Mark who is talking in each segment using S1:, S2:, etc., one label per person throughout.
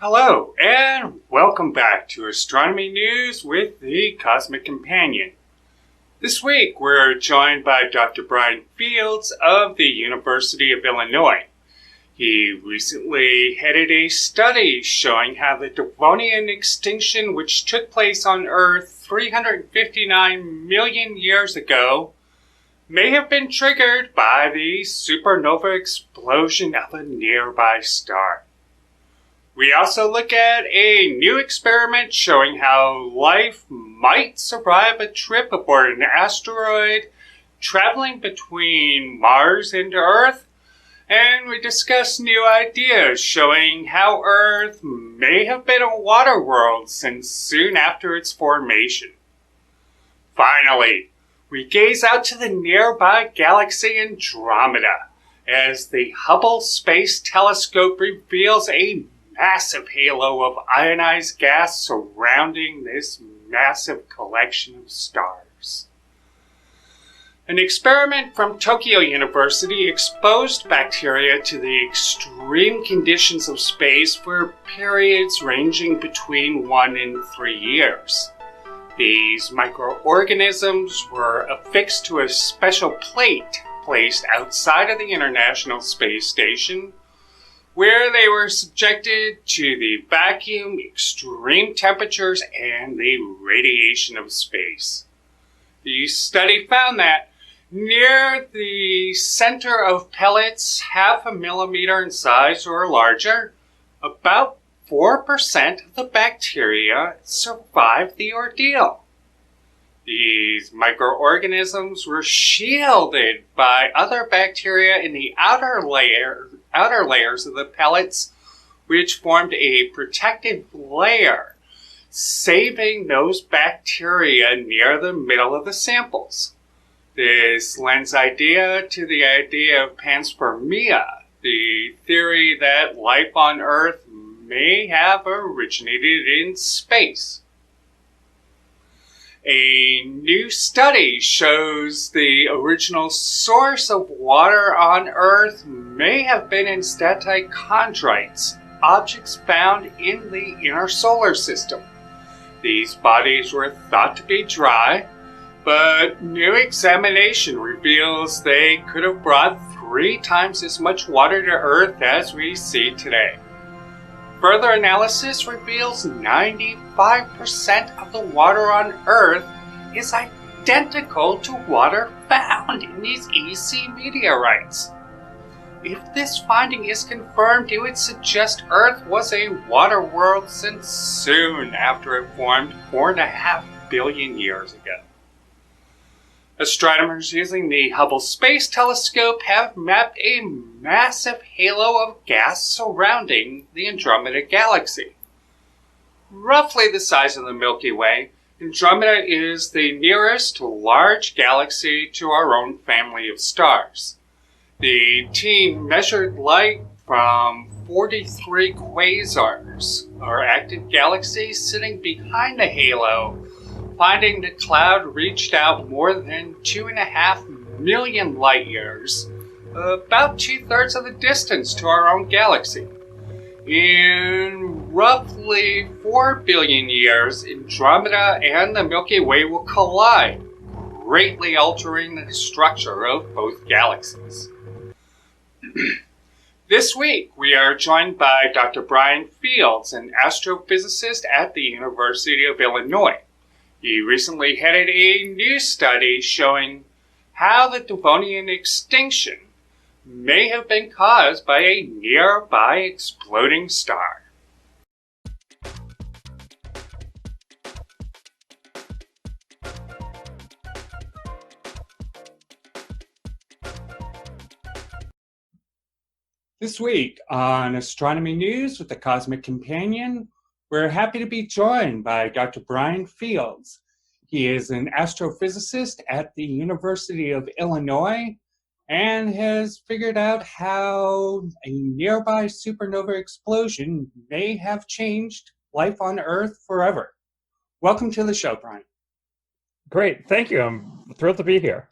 S1: Hello, and welcome back to Astronomy News with the Cosmic Companion. This week, we're joined by Dr. Brian Fields of the University of Illinois. He recently headed a study showing how the Devonian Extinction, which took place on Earth 359 million years ago, may have been triggered by the supernova explosion of a nearby star. We also look at a new experiment showing how life might survive a trip aboard an asteroid traveling between Mars and Earth, and we discuss new ideas showing how Earth may have been a water world since soon after its formation. Finally, we gaze out to the nearby galaxy Andromeda as the Hubble Space Telescope reveals a massive halo of ionized gas surrounding this massive collection of stars. An experiment from Tokyo University exposed bacteria to the extreme conditions of space for periods ranging between 1 and 3 years. These microorganisms were affixed to a special plate placed outside of the International Space Station, where they were subjected to the vacuum, extreme temperatures, and the radiation of space. The study found that near the center of pellets, 0.5 millimeter in size or larger, about 4% of the bacteria survived the ordeal. These microorganisms were shielded by other bacteria in the outer layers of the pellets, which formed a protective layer, saving those bacteria near the middle of the samples. This lends idea to the idea of panspermia, the theory that life on Earth may have originated in space. A new study shows the original source of water on Earth may have been in statochondrites, objects found in the inner solar system. These bodies were thought to be dry, but new examination reveals they could have brought 3 times as much water to Earth as we see today. Further analysis reveals 95% of the water on Earth is identical to water found in these EC meteorites. If this finding is confirmed, it would suggest Earth was a water world since soon after it formed 4.5 billion years ago. Astronomers using the Hubble Space Telescope have mapped a massive halo of gas surrounding the Andromeda galaxy. Roughly the size of the Milky Way, Andromeda is the nearest large galaxy to our own family of stars. The team measured light from 43 quasars, or active galaxies, sitting behind the halo, finding the cloud reached out more than 2.5 million light years, about 2/3 of the distance to our own galaxy. In roughly 4 billion years, Andromeda and the Milky Way will collide, greatly altering the structure of both galaxies. This week, we are joined by Dr. Brian Fields, an astrophysicist at the University of Illinois. He recently headed a new study showing how the Devonian Extinction may have been caused by a nearby exploding star. This week on Astronomy News with the Cosmic Companion, we're happy to be joined by Dr. Brian Fields. He is an astrophysicist at the University of Illinois and has figured out how a nearby supernova explosion may have changed life on Earth forever. Welcome to the show, Brian.
S2: Great, thank you. I'm thrilled to be here.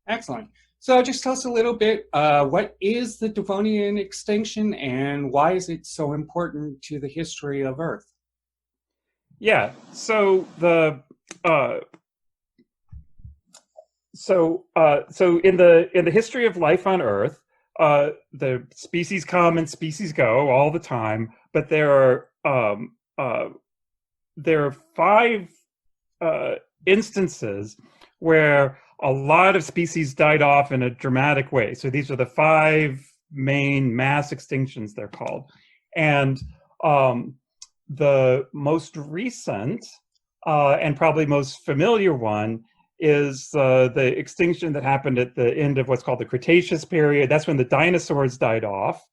S1: Excellent. So just tell us a little bit, what is the Devonian extinction and why is it so important to the history of Earth?
S2: Yeah. Uh, so in the history of life on Earth, the species come and species go all the time, but there are five instances where a lot of species died off in a dramatic way. So these are the five main mass extinctions, they're called. And um, the most recent and probably most familiar one is the extinction that happened at the end of what's called the Cretaceous period. That's when the dinosaurs died off.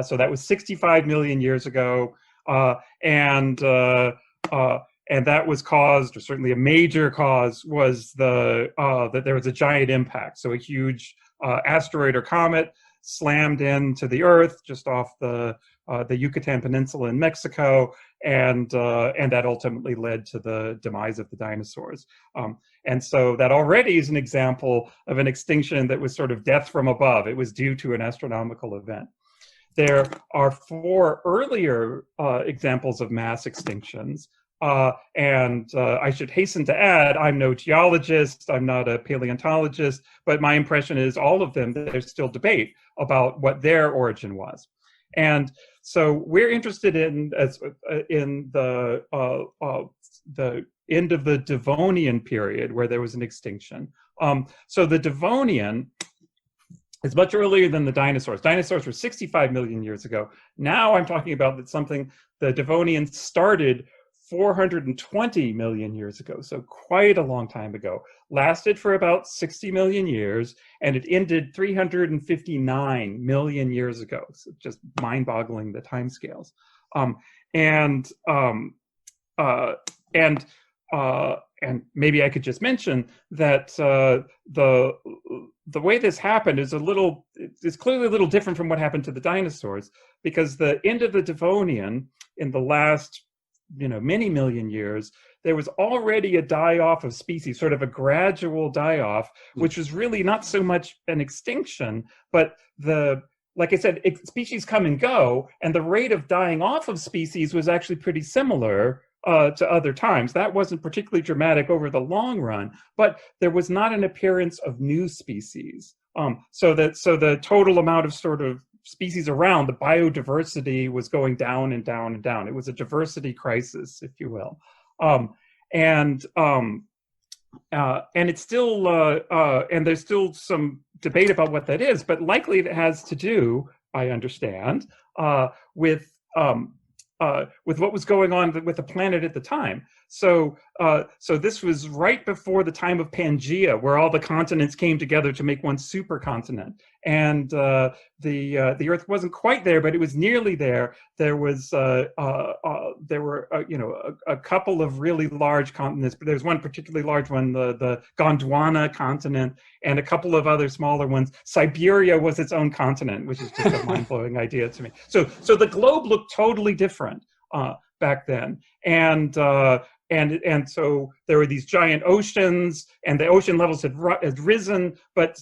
S2: So that was 65 million years ago. Uh, and uh, uh, and that was caused, or certainly a major cause, was that there was a giant impact. So a huge asteroid or comet slammed into the Earth just off the Yucatan Peninsula in Mexico, and that ultimately led to the demise of the dinosaurs. And so that already is an example of an extinction that was sort of death from above. It was due to an astronomical event. There are four earlier examples of mass extinctions. I should hasten to add, I'm no geologist, I'm not a paleontologist, but my impression is all of them, there's still debate about what their origin was. And so we're interested in the end of the Devonian period, where there was an extinction. So the Devonian is much earlier than the dinosaurs. Dinosaurs were 65 million years ago. Now I'm talking about that something, the Devonian started 420 million years ago, so quite a long time ago. Lasted for about 60 million years, and it ended 359 million years ago. So just mind-boggling, the timescales. And maybe I could just mention that the way this happened is clearly a little different from what happened to the dinosaurs, because the end of the Devonian in the last many million years, there was already a die-off of species, sort of a gradual die-off, which was really not so much an extinction, but like I said, species come and go, and the rate of dying off of species was actually pretty similar to other times. That wasn't particularly dramatic over the long run, but there was not an appearance of new species. So the total amount of sort of species around, the biodiversity was going down and down and down. It was a diversity crisis, if you will. And it's still, and there's still some debate about what that is, but likely it has to do, I understand, with what was going on with the planet at the time. So this was right before the time of Pangea, where all the continents came together to make one supercontinent. And the Earth wasn't quite there, but it was nearly there. There were a couple of really large continents, but there's one particularly large one, the Gondwana continent, and a couple of other smaller ones. Siberia was its own continent, which is just a mind-blowing idea to me. So the globe looked totally different back then, and so there were these giant oceans, and the ocean levels had risen, but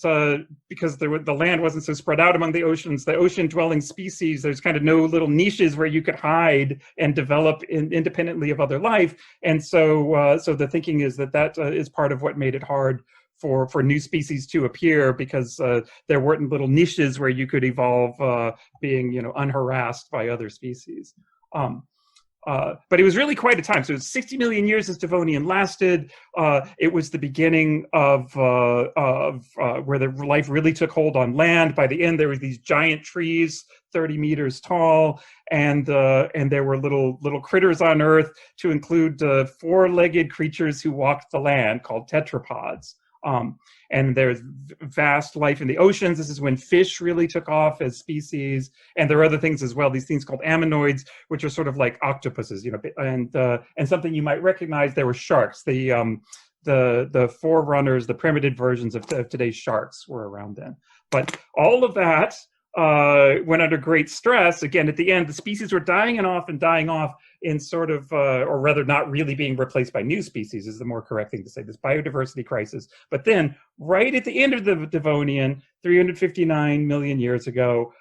S2: because the land wasn't so spread out among the oceans, the ocean-dwelling species, there's kind of no little niches where you could hide and develop independently of other life, and so the thinking is that is part of what made it hard for new species to appear, because there weren't little niches where you could evolve being unharassed by other species. But it was really quite a time. So it was 60 million years as Devonian lasted. It was the beginning of where the life really took hold on land. By the end, there were these giant trees, 30 meters tall, and there were little critters on Earth, to include four-legged creatures who walked the land, called tetrapods. And there's vast life in the oceans. This is when fish really took off as species, and there are other things as well. These things called ammonoids, which are sort of like octopuses, and something you might recognize. There were sharks. The forerunners, the primitive versions of today's sharks, were around then. But all of that went under great stress. Again, at the end, the species were dying off in sort of, or rather not really being replaced by new species is the more correct thing to say, this biodiversity crisis. But then right at the end of the Devonian, 359 million years ago,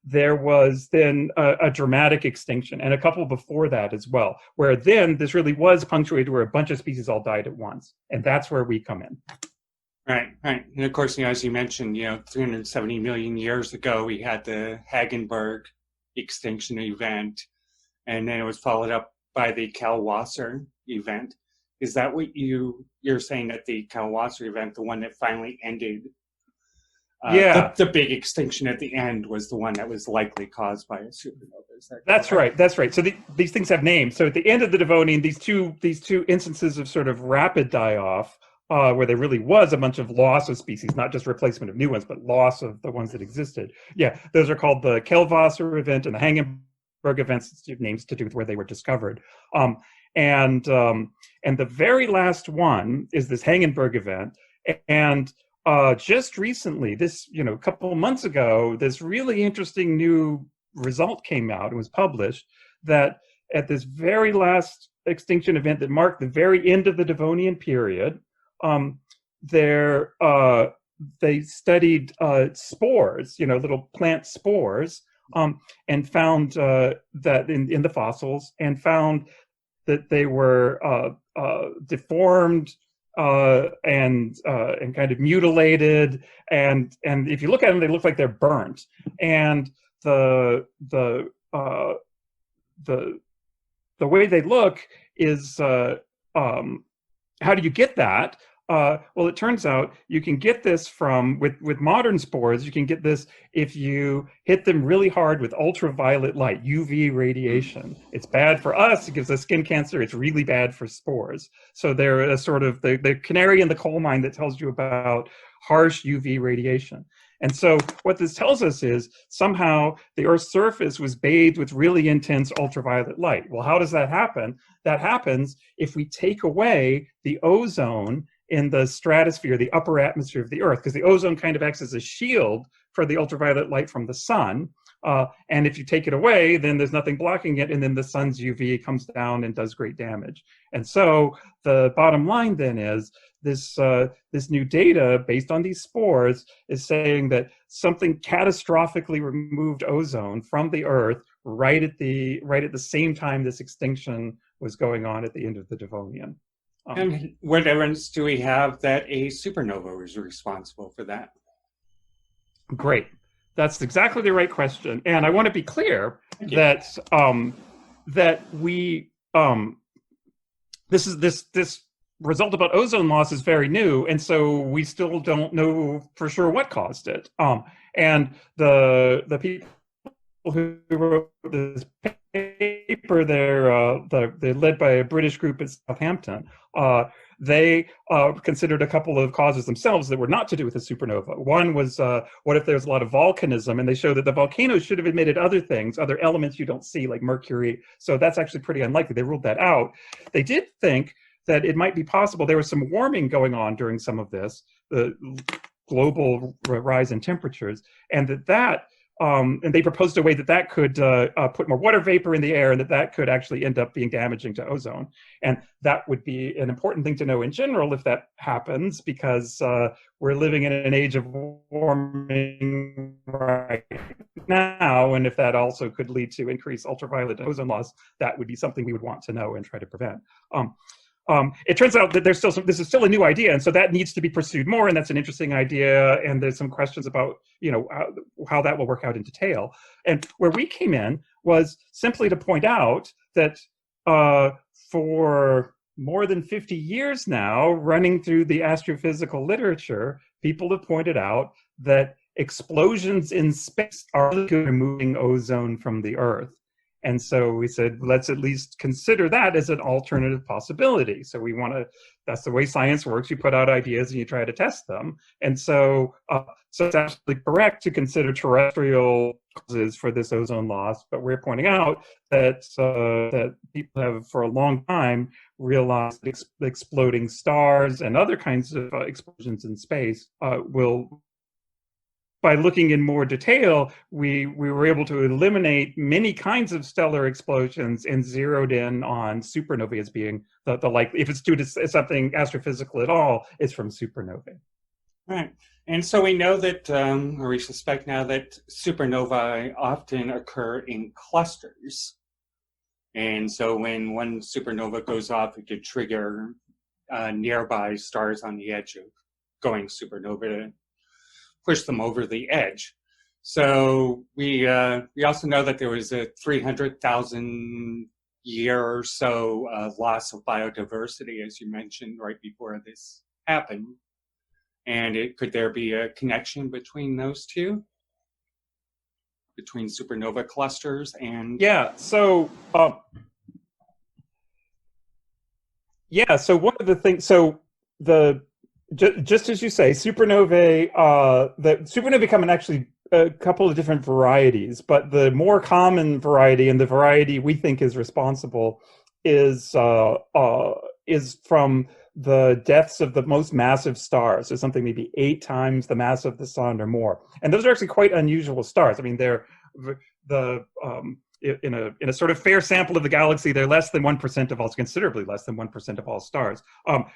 S2: there was then a dramatic extinction, and a couple before that as well, where then this really was punctuated where a bunch of species all died at once. And that's where we come in.
S1: Right. And of course, as you mentioned, 370 million years ago, we had the Hagenberg extinction event, and then it was followed up by the Kalwasser event. Is that what you're saying, that the Kalwasser event, the one that finally ended? The big extinction at the end was the one that was likely caused by a supernova.
S2: That's right. So these things have names. So at the end of the Devonian, these two instances of sort of rapid die-off, where there really was a bunch of loss of species, not just replacement of new ones, but loss of the ones that existed. Yeah, those are called the Kalwasser event and the Hagenberg events, names to do with where they were discovered. And the very last one is this Hagenberg event. And just recently, a couple of months ago, this really interesting new result came out and was published that at this very last extinction event that marked the very end of the Devonian period, they studied spores, little plant spores, and found that in the fossils, and found that they were deformed and kind of mutilated, and if you look at them, they look like they're burnt. And the way they look is how do you get that? Well, it turns out you can get this with modern spores. You can get this if you hit them really hard with ultraviolet light, UV radiation. It's bad for us. It gives us skin cancer. It's really bad for spores. So they're a sort of the canary in the coal mine that tells you about harsh UV radiation. And so what this tells us is somehow the Earth's surface was bathed with really intense ultraviolet light. Well, how does that happen? That happens if we take away the ozone in the stratosphere, the upper atmosphere of the Earth, because the ozone kind of acts as a shield for the ultraviolet light from the sun. And if you take it away, then there's nothing blocking it, and then the sun's UV comes down and does great damage. And so the bottom line then is this new data based on these spores is saying that something catastrophically removed ozone from the Earth right at the same time this extinction was going on at the end of the Devonian.
S1: And what evidence do we have that a supernova was responsible for that?
S2: Great. That's exactly the right question. And I want to be clear that this result about ozone loss is very new, and so we still don't know for sure what caused it. And the people who wrote this paper, they're led by a British group at Southampton. They considered a couple of causes themselves that were not to do with a supernova. One was, what if there's a lot of volcanism? And they showed that the volcanoes should have emitted other things, other elements you don't see, like mercury. So that's actually pretty unlikely. They ruled that out. They did think that it might be possible. There was some warming going on during some of this, the global rise in temperatures, and and they proposed a way that could put more water vapor in the air, and that could actually end up being damaging to ozone. And that would be an important thing to know in general if that happens, because we're living in an age of warming right now, and if that also could lead to increased ultraviolet ozone loss, that would be something we would want to know and try to prevent. It turns out that this is still a new idea, and so that needs to be pursued more, and that's an interesting idea, and there's some questions about how that will work out in detail. And where we came in was simply to point out that for more than 50 years now, running through the astrophysical literature, people have pointed out that explosions in space are removing ozone from the Earth. And so we said, let's at least consider that as an alternative possibility. So that's the way science works. You put out ideas and you try to test them. And so it's absolutely correct to consider terrestrial causes for this ozone loss. But we're pointing out that people have for a long time realized that exploding stars and other kinds of explosions in space will by looking in more detail, we were able to eliminate many kinds of stellar explosions and zeroed in on supernovae as being the likely, if it's due to something astrophysical at all, it's from supernovae.
S1: Right. And so we know that, or we suspect now that supernovae often occur in clusters. And so when one supernova goes off, it could trigger nearby stars on the edge of going supernova to push them over the edge. So we also know that there was a 300,000 year or so loss of biodiversity, as you mentioned, right before this happened. And could there be a connection between those two? Between supernova clusters and...
S2: Yeah, so so one of the things, just as you say, supernovae, the supernovae come in actually a couple of different varieties, but the more common variety, and the variety we think is responsible, is from the deaths of the most massive stars. So something maybe 8 times the mass of the sun or more. And those are actually quite unusual stars. I mean, they're in a sort of fair sample of the galaxy, they're less than 1% of all, considerably less than 1% of all stars.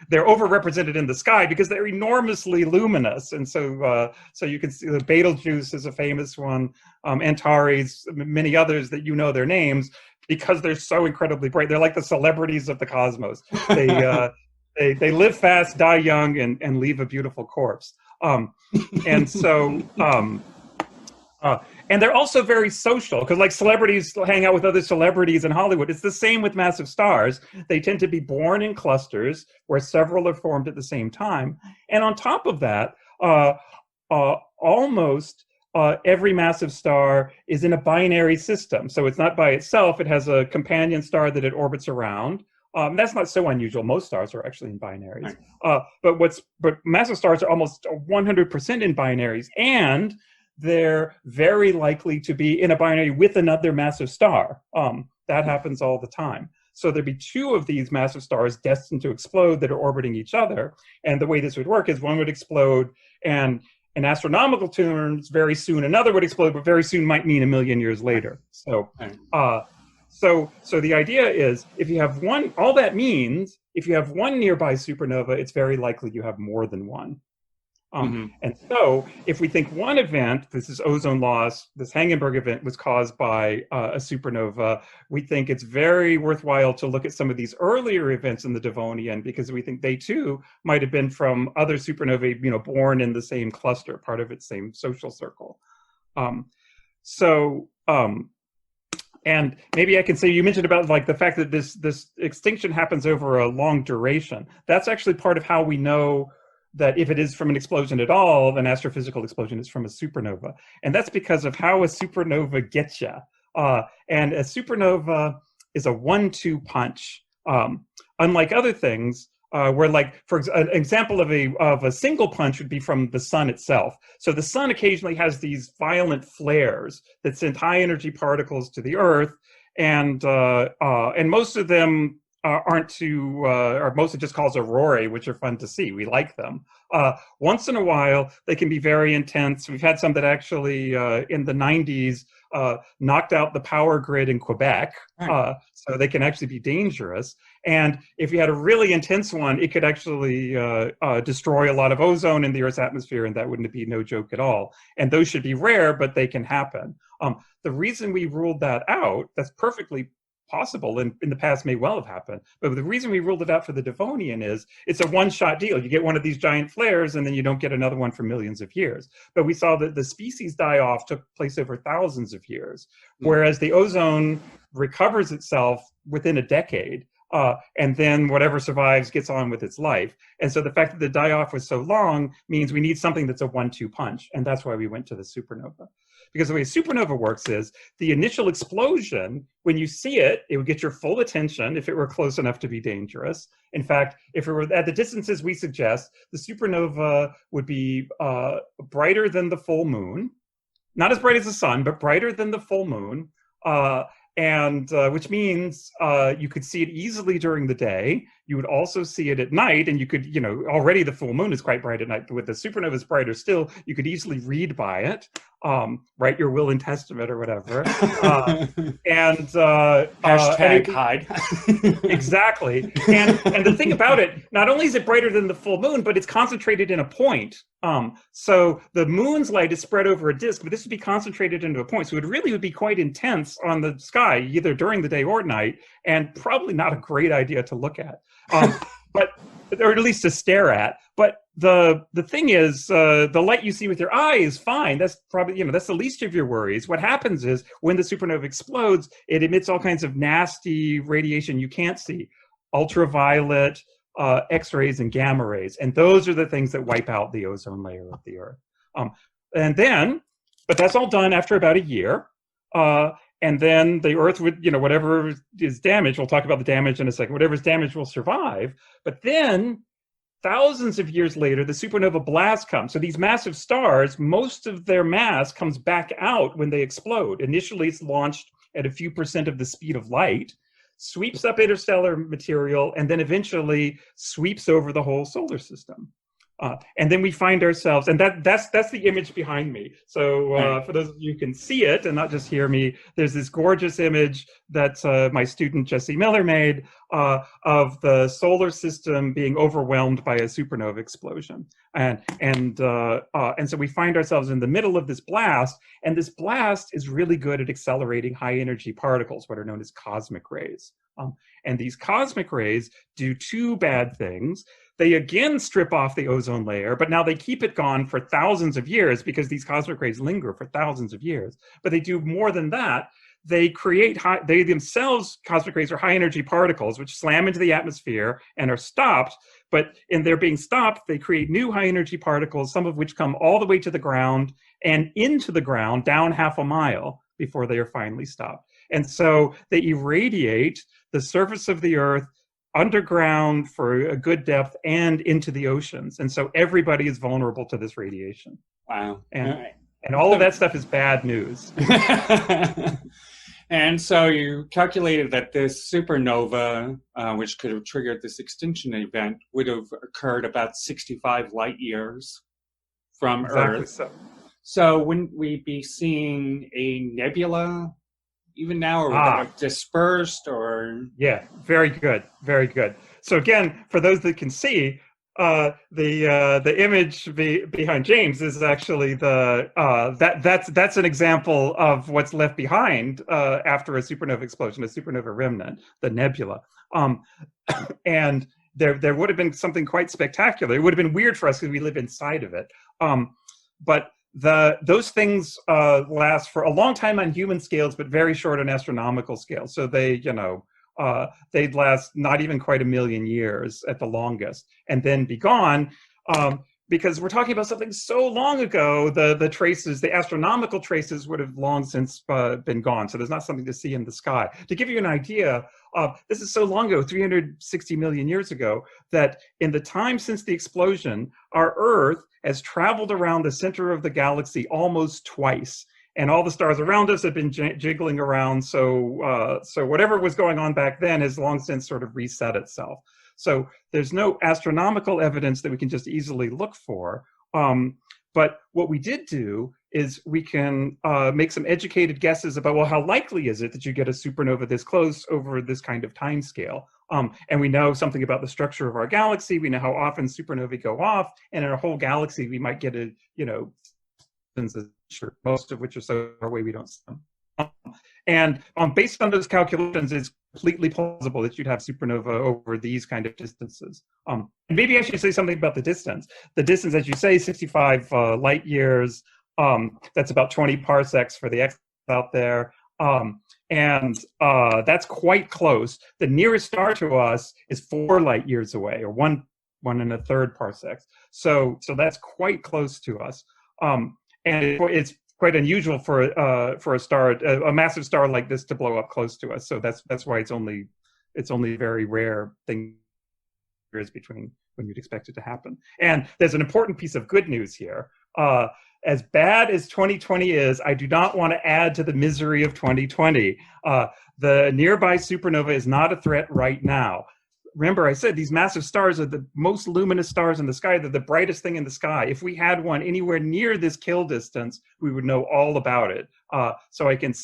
S2: They're overrepresented in the sky because they're enormously luminous. And so you can see the Betelgeuse is a famous one, Antares, many others that you know their names, because they're so incredibly bright. They're like the celebrities of the cosmos. They live fast, die young, and leave a beautiful corpse. And they're also very social, because like celebrities hang out with other celebrities in Hollywood. It's the same with massive stars. They tend to be born in clusters where several are formed at the same time. And on top of that, almost every massive star is in a binary system. So it's not by itself. It has a companion star that it orbits around. That's not so unusual. Most stars are actually in binaries. But massive stars are almost 100% in binaries, and they're very likely to be in a binary with another massive star. That happens all the time. So there'd be 2 of these massive stars destined to explode that are orbiting each other. And the way this would work is one would explode, and in astronomical terms, very soon another would explode, but very soon might mean 1 million years later. So the idea is, if you have one, all that means, if you have one nearby supernova, it's very likely you have more than one. And so if we think one event, this is ozone loss, this Hangenberg event was caused by a supernova, we think it's very worthwhile to look at some of these earlier events in the Devonian, because we think they too might have been from other supernovae, born in the same cluster, part of its same social circle. And maybe I can say, you mentioned about like the fact that this extinction happens over a long duration. That's actually part of how we know that if it is from an explosion at all, an astrophysical explosion is from a supernova. And that's because of how a supernova gets you. And a supernova is a 1-2 punch. Unlike other things, where like, for an example of a single punch would be from the sun itself. So the sun occasionally has these violent flares that send high energy particles to the Earth, and most of them or mostly just called aurorae, which are fun to see. We like them. Once in a while, they can be very intense. We've had some that actually, in the 90s, knocked out the power grid in Quebec. So they can actually be dangerous. And if you had a really intense one, it could actually destroy a lot of ozone in the Earth's atmosphere, and that wouldn't be no joke at all. And those should be rare, but they can happen. The reason we ruled that out, that's perfectly possible, and in the past may well have happened, but the reason we ruled it out for the Devonian is it's a one-shot deal. You get one of these giant flares and then you don't get another one for millions of years. But we saw that the species die-off took place over thousands of years, whereas the ozone recovers itself within a decade, and then whatever survives gets on with its life. And so the fact that the die-off was so long means we need something that's a 1-2 punch, and that's why we went to the supernova. Because the way a supernova works is the initial explosion, when you see it, it would get your full attention if it were close enough to be dangerous. In fact, if it were at the distances we suggest, the supernova would be brighter than the full moon. Not as bright as the sun, but brighter than the full moon. and which means you could see it easily during the day. You would also see it at night, and you could, already the full moon is quite bright at night. With the supernova is brighter still. You could easily read by it, write your will and testament or whatever.
S3: Hashtag hide.
S2: Exactly. And the thing about it, not only is it brighter than the full moon, but it's concentrated in a point. So the moon's light is spread over a disk, but this would be concentrated into a point. So it really would be quite intense on the sky, either during the day or night, and probably not a great idea to look at, but or at least to stare at. But the thing is, the light you see with your eye is fine. That's probably, that's the least of your worries. What happens is when the supernova explodes, it emits all kinds of nasty radiation you can't see, ultraviolet, X-rays and gamma rays. And those are the things that wipe out the ozone layer of the Earth. But that's all done after about a year. And then the Earth would, whatever is damaged, we'll talk about the damage in a second, whatever's damaged will survive. But then thousands of years later, the supernova blast comes. So these massive stars, most of their mass comes back out when they explode. Initially, it's launched at a few % of the speed of light, sweeps up interstellar material, and then eventually sweeps over the whole solar system. And then we find ourselves, and that's the image behind me. So for those of you who can see it and not just hear me, there's this gorgeous image that my student Jesse Miller made of the solar system being overwhelmed by a supernova explosion. And so we find ourselves in the middle of this blast, and this blast is really good at accelerating high energy particles, what are known as cosmic rays. And these cosmic rays do two bad things. They again strip off the ozone layer, but now they keep it gone for thousands of years because these cosmic rays linger for thousands of years. But they do more than that. They create they themselves, cosmic rays are high energy particles, which slam into the atmosphere and are stopped. But in their being stopped, they create new high energy particles, some of which come all the way to the ground and into the ground down half a mile before they are finally stopped. And so they irradiate the surface of the Earth underground for a good depth and into the oceans. And so everybody is vulnerable to this radiation.
S3: Wow.
S2: And all of that stuff is bad news.
S3: And so you calculated that this supernova, which could have triggered this extinction event, would have occurred about 65 light years from Earth. So wouldn't we be seeing a nebula even now, or would that have dispersed, or?
S2: Yeah, very good, very good. So again, for those that can see, the image behind James is actually that's an example of what's left behind after a supernova explosion, a supernova remnant, the nebula. And there would have been something quite spectacular. It would have been weird for us because we live inside of it. But those things last for a long time on human scales, but very short on astronomical scales. So they, they'd last not even quite 1 million years at the longest, and then be gone. Because we're talking about something so long ago, the traces, the astronomical traces would have long since been gone. So there's not something to see in the sky. To give you an idea, this is so long ago, 360 million years ago, that in the time since the explosion, our Earth has traveled around the center of the galaxy almost twice. And all the stars around us have been jiggling around. So whatever was going on back then has long since sort of reset itself. So there's no astronomical evidence that we can just easily look for. But what we did do is we can make some educated guesses about, well, how likely is it that you get a supernova this close over this kind of time scale? And we know something about the structure of our galaxy. We know how often supernovae go off. And in a whole galaxy, we might get most of which are so far away we don't see them. And based on those calculations, it's completely plausible that you'd have supernova over these kind of distances. And maybe I should say something about the distance. The distance, as you say, 65 light years. That's about 20 parsecs for the X out there. And that's quite close. The nearest star to us is 4 light years away, or one and a third parsecs. So that's quite close to us. And it's quite unusual for a star, a massive star like this, to blow up close to us. So that's why it's only a very rare thing between when you'd expect it to happen. And there's an important piece of good news here. as bad as 2020 is, I do not want to add to the misery of 2020. The nearby supernova is not a threat right now. Remember, I said these massive stars are the most luminous stars in the sky. They're the brightest thing in the sky. If we had one anywhere near this kill distance, we would know all about it. So I can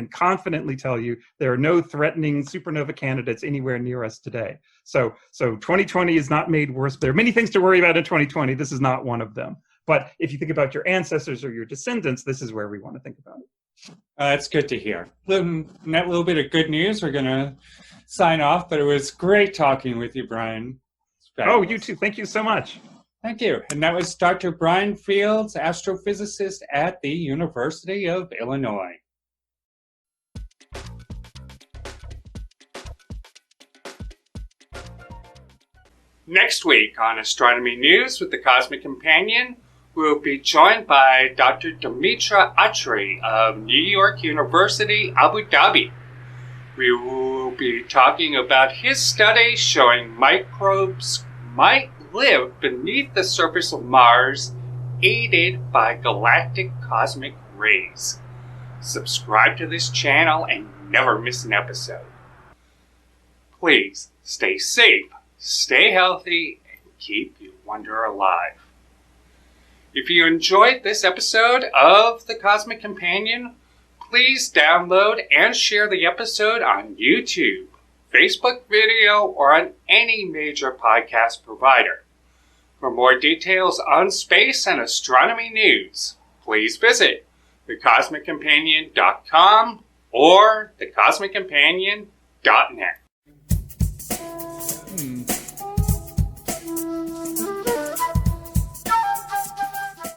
S2: confidently tell you there are no threatening supernova candidates anywhere near us today. So 2020 is not made worse. There are many things to worry about in 2020. This is not one of them. But if you think about your ancestors or your descendants, this is where we want to think about it.
S3: That's good to hear. And that little bit of good news, we're going to sign off, but it was great talking with you, Brian.
S2: Oh, you too. Thank you so much.
S3: Thank you. And that was Dr. Brian Fields, astrophysicist at the University of Illinois.
S1: Next week on Astronomy News with the Cosmic Companion, we'll be joined by Dr. Dimitra Atri of New York University, Abu Dhabi. We will be talking about his study showing microbes might live beneath the surface of Mars, aided by galactic cosmic rays. Subscribe to this channel and never miss an episode. Please stay safe, stay healthy, and keep your wonder alive. If you enjoyed this episode of The Cosmic Companion, please download and share the episode on YouTube, Facebook video, or on any major podcast provider. For more details on space and astronomy news, please visit thecosmiccompanion.com or thecosmiccompanion.net.